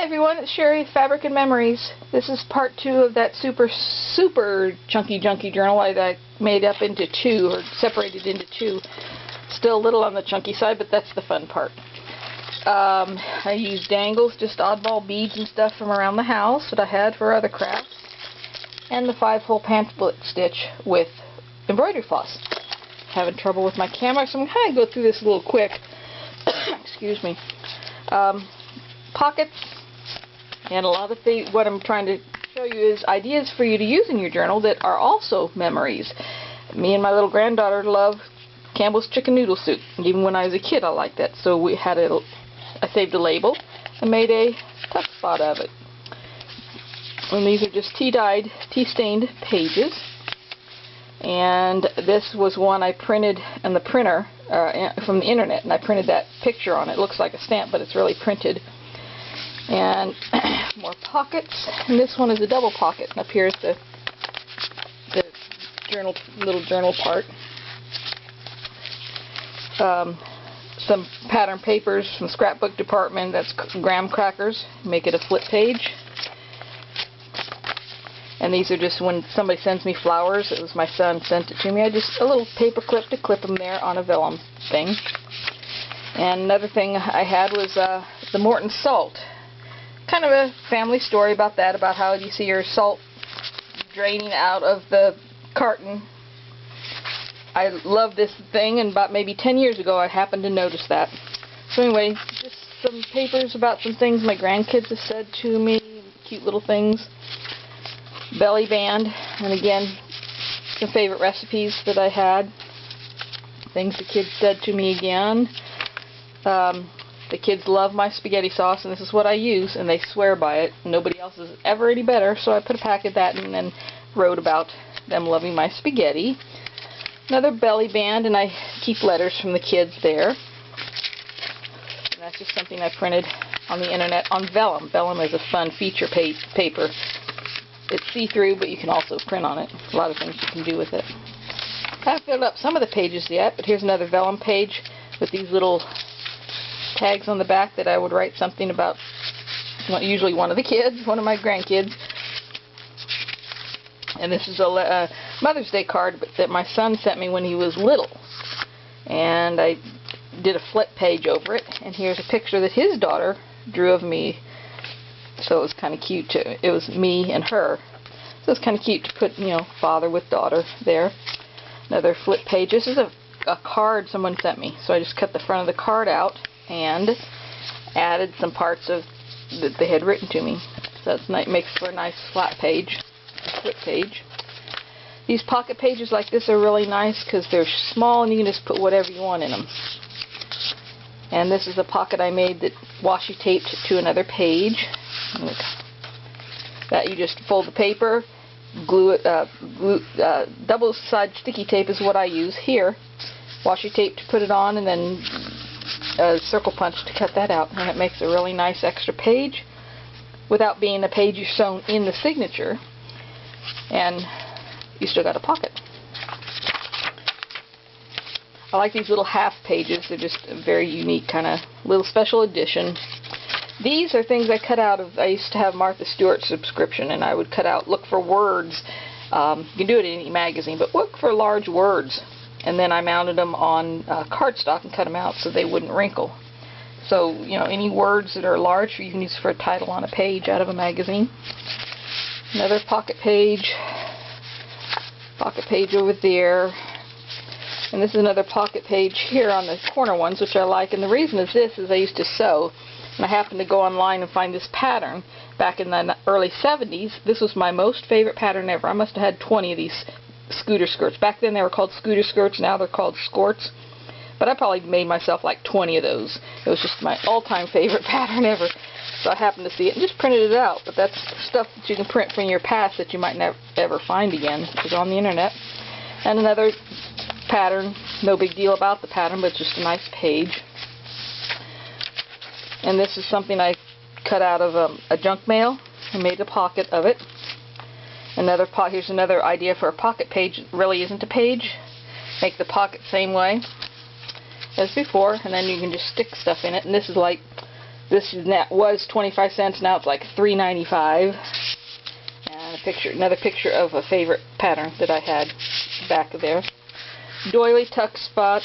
Hi everyone, it's Sherry, Fabric and Memories. This is part 2 of that super chunky junky journal that I made up into 2, or separated into 2. Still a little on the chunky side, but that's the fun part. I used dangles, just oddball beads and stuff from around the house that I had for other crafts. And the 5-hole pamphlet stitch with embroidery floss. Having trouble with my camera, so I'm going to go through this a little quick. Excuse me. Pockets, and a lot of what I'm trying to show you is ideas for you to use in your journal that are also memories. Me and my little granddaughter love Campbell's chicken noodle soup. Even when I was a kid I liked that, so I saved a label and made a tuck spot of it. And these are just tea-dyed, tea-stained pages. And this was one I printed in the printer from the internet, and I printed that picture on it. It looks like a stamp, but it's really printed. And more pockets, and this one is a double pocket, and up here is the little journal part. Some pattern papers from scrapbook department, that's graham crackers, make it a flip page. And these are just when somebody sends me flowers. It was my son sent it to me. I just a little paper clip to clip them there on a vellum thing. And another thing I had was the Morton salt. Kind of a family story about that, about how you see your salt draining out of the carton. I love this thing, and about maybe 10 years ago I happened to notice that. So anyway, just some papers about some things my grandkids have said to me, cute little things. Belly band, and again, some favorite recipes that I had. Things the kids said to me again. The kids love my spaghetti sauce, and this is what I use, and they swear by it. Nobody else is ever any better, so I put a pack of that and then wrote about them loving my spaghetti. Another belly band, and I keep letters from the kids there. And that's just something I printed on the internet on vellum. Vellum is a fun feature paper. It's see-through, but you can also print on it. A lot of things you can do with it. I haven't filled up some of the pages yet, but here's another vellum page with these little tags on the back that I would write something about, usually one of the kids, one of my grandkids. And this is a Mother's Day card that my son sent me when he was little. And I did a flip page over it, and here's a picture that his daughter drew of me. So it was kind of cute too. It was me and her. So it's kind of cute to put, father with daughter there. Another flip page. This is a card someone sent me. So I just cut the front of the card out and added some parts of that they had written to me. So it's nice, makes for a nice flat page, flip page. These pocket pages like this are really nice because they're small and you can just put whatever you want in them. And this is a pocket I made that washi taped to another page. Look. That you just fold the paper, glue it, double-sided sticky tape is what I use here. Washi tape to put it on, and then a circle punch to cut that out, and it makes a really nice extra page without being a page you sewn in the signature, and you still got a pocket. I like these little half pages. They're just a very unique kind of little special edition. These are things I cut out of, I used to have Martha Stewart subscription, and I would cut out, look for words. You can do it in any magazine, but look for large words. And then I mounted them on cardstock and cut them out so they wouldn't wrinkle. So, any words that are large you can use for a title on a page out of a magazine. Another pocket page over there. And this is another pocket page here on the corner ones, which I like. And the reason is this, is I used to sew. And I happened to go online and find this pattern back in the early 70s. This was my most favorite pattern ever. I must have had 20 of these scooter skirts. Back then they were called scooter skirts, now they're called skirts. But I probably made myself like 20 of those. It was just my all-time favorite pattern ever. So I happened to see it and just printed it out. But that's stuff that you can print from your past that you might never ever find again. It's on the internet. And another pattern, no big deal about the pattern, but just a nice page. And this is something I cut out of a junk mail and made a pocket of it. Here's another idea for a pocket page. It really isn't a page. Make the pocket same way as before, and then you can just stick stuff in it. And this is like This was 25 cents. Now it's like $3.95. And another picture of a favorite pattern that I had back of there. Doily Tuck Spot.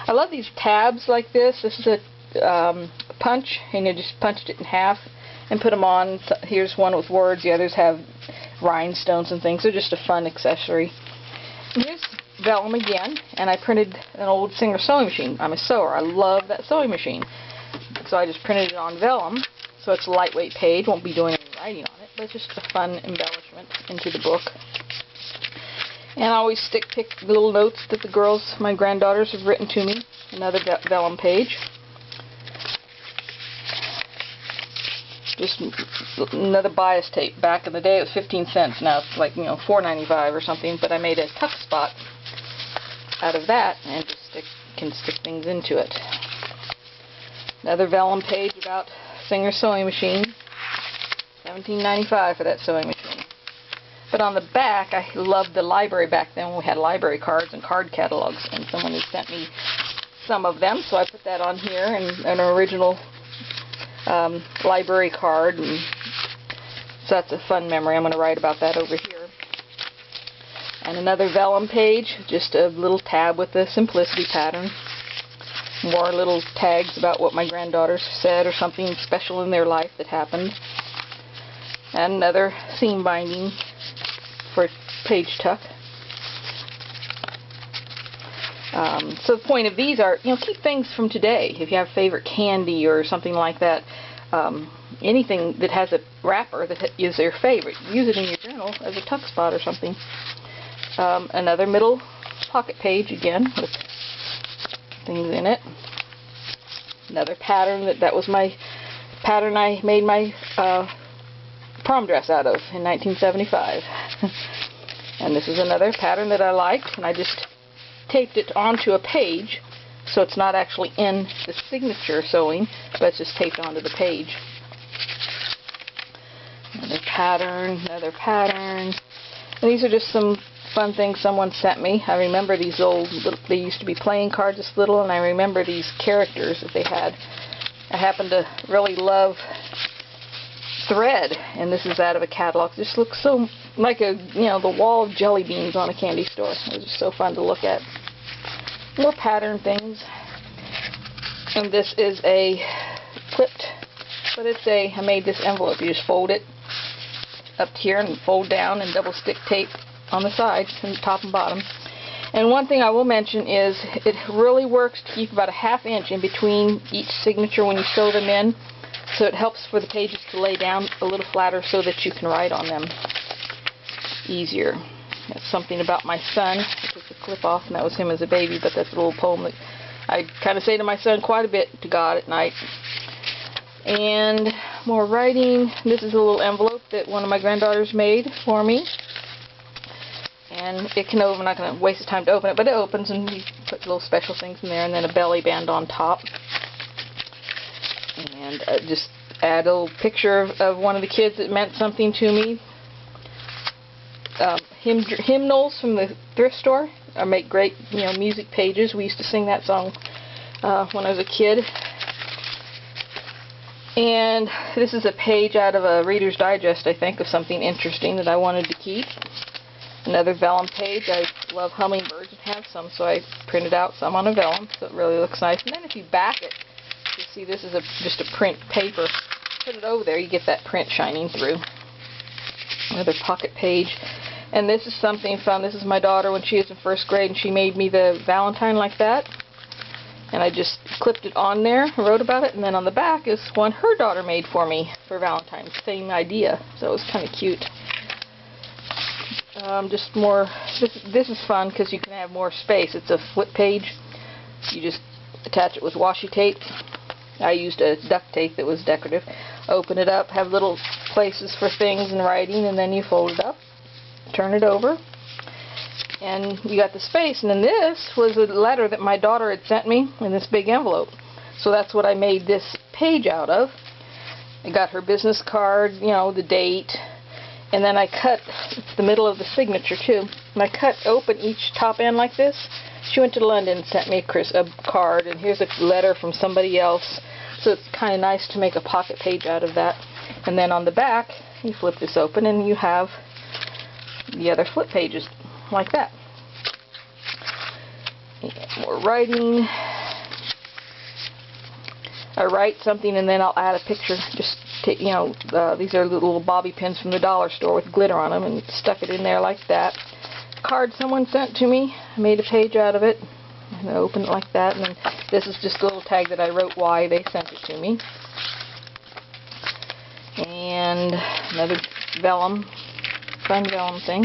I love these tabs like this. This is a punch, and you just punched it in half and put them on. Here's one with words. The others have rhinestones and things. They're just a fun accessory. And here's vellum again, and I printed an old Singer sewing machine. I'm a sewer. I love that sewing machine. So I just printed it on vellum. So it's a lightweight page. Won't be doing any writing on it, but it's just a fun embellishment into the book. And I always pick little notes that the girls, my granddaughters, have written to me. Another vellum page. Just another bias tape. Back in the day it was 15 cents. Now it's like, $4.95 or something. But I made a tuck spot out of that and just can stick things into it. Another vellum page about Singer sewing machine. $17.95 for that sewing machine. But on the back, I loved the library back then when we had library cards and card catalogs, and someone had sent me some of them, so I put that on here, and an original library card, and so that's a fun memory. I'm going to write about that over here. And another vellum page, just a little tab with the Simplicity pattern. More little tags about what my granddaughters said or something special in their life that happened. And another seam binding for page tuck. So the point of these are, keep things from today. If you have favorite candy or something like that, anything that has a wrapper that is your favorite, use it in your journal as a tuck spot or something. Another middle pocket page again with things in it. Another pattern that was my pattern I made my prom dress out of in 1975. And this is another pattern that I liked, and I just taped it onto a page, so it's not actually in the signature sewing, but it's just taped onto the page. Another pattern, another pattern. And these are just some fun things someone sent me. I remember these old, they used to be playing cards this little, and I remember these characters that they had. I happen to really love thread, and this is out of a catalog. It just looks so like the wall of jelly beans on a candy store. It was just so fun to look at. More pattern things. And this is a clipped, but I made this envelope. You just fold it up here and fold down and double stick tape on the sides and top and bottom. And one thing I will mention is it really works to keep about a ½ inch in between each signature when you sew them in. So it helps for the pages to lay down a little flatter so that you can write on them easier. That's something about my son. I took the clip off, and that was him as a baby, but that's a little poem that I kind of say to my son quite a bit to God at night. And more writing. This is a little envelope that one of my granddaughters made for me. And it can open. I'm not going to waste time to open it, but it opens, and you put little special things in there, and then a belly band on top. And just add a little picture of one of the kids that meant something to me. Hymnals from the thrift store make great, music pages. We used to sing that song when I was a kid. And this is a page out of a Reader's Digest, I think, of something interesting that I wanted to keep. Another vellum page. I love hummingbirds and have some, so I printed out some on a vellum, so it really looks nice. And then if you back it, you see this is just a print paper. Put it over there, you get that print shining through. Another pocket page. And this is something fun. This is my daughter when she was in first grade, and she made me the Valentine like that. And I just clipped it on there, wrote about it, and then on the back is one her daughter made for me for Valentine's. Same idea, so it was kind of cute. Just more, this is fun because you can have more space. It's a flip page. You just attach it with washi tape. I used a duct tape that was decorative. Open it up, have little places for things and writing, and then you fold it up, turn it over, and you got the space. And then this was a letter that my daughter had sent me in this big envelope. So that's what I made this page out of. I got her business card, the date, and then I cut, it's the middle of the signature too, and I cut open each top end like this. She went to London and sent me a card, and here's a letter from somebody else So it's kind of nice to make a pocket page out of that. And then on the back, you flip this open and you have the other flip pages like that. And more writing. I write something and then I'll add a picture. Just take, you know, these are little bobby pins from the dollar store with glitter on them, and stuck it in there like that. Card someone sent to me, I made a page out of it, and I opened it like that. And then this is just a little tag that I wrote why they sent it to me. And another vellum, fun vellum thing.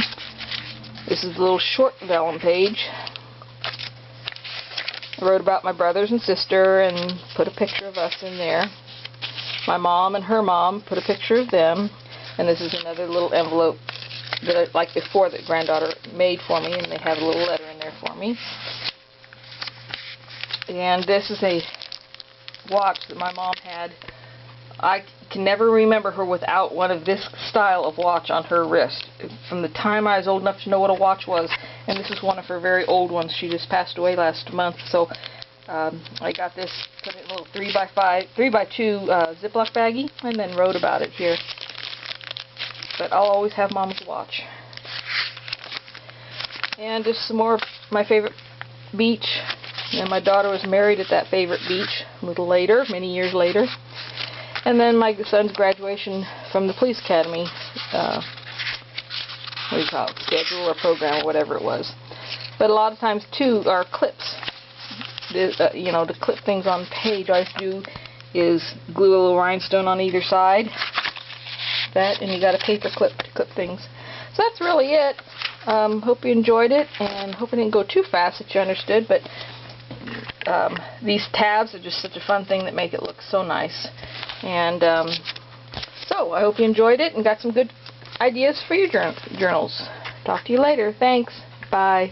This is a little short vellum page. I wrote about my brothers and sister and put a picture of us in there. My mom and her mom, put a picture of them. And this is another little envelope that I, like before, that granddaughter made for me, and they have a little letter in there for me. And this is a watch that my mom had. I can never remember her without one of this style of watch on her wrist. From the time I was old enough to know what a watch was, and this is one of her very old ones. She just passed away last month, so I got this, put it in a little 3x2 Ziploc baggie, and then wrote about it here. But I'll always have Mom's watch. And just some more of my favorite beach. And my daughter was married at that favorite beach a little later, many years later. And then my son's graduation from the police academy, what do you call it, schedule or program or whatever it was. But a lot of times too are clips. You know, to clip things on page, all I have to do is glue a little rhinestone on either side. That, and you got a paper clip to clip things. So that's really it. Hope you enjoyed it, and hope it didn't go too fast that you understood. But these tabs are just such a fun thing that make it look so nice. And so I hope you enjoyed it and got some good ideas for your journals. Talk to you later. Thanks. Bye.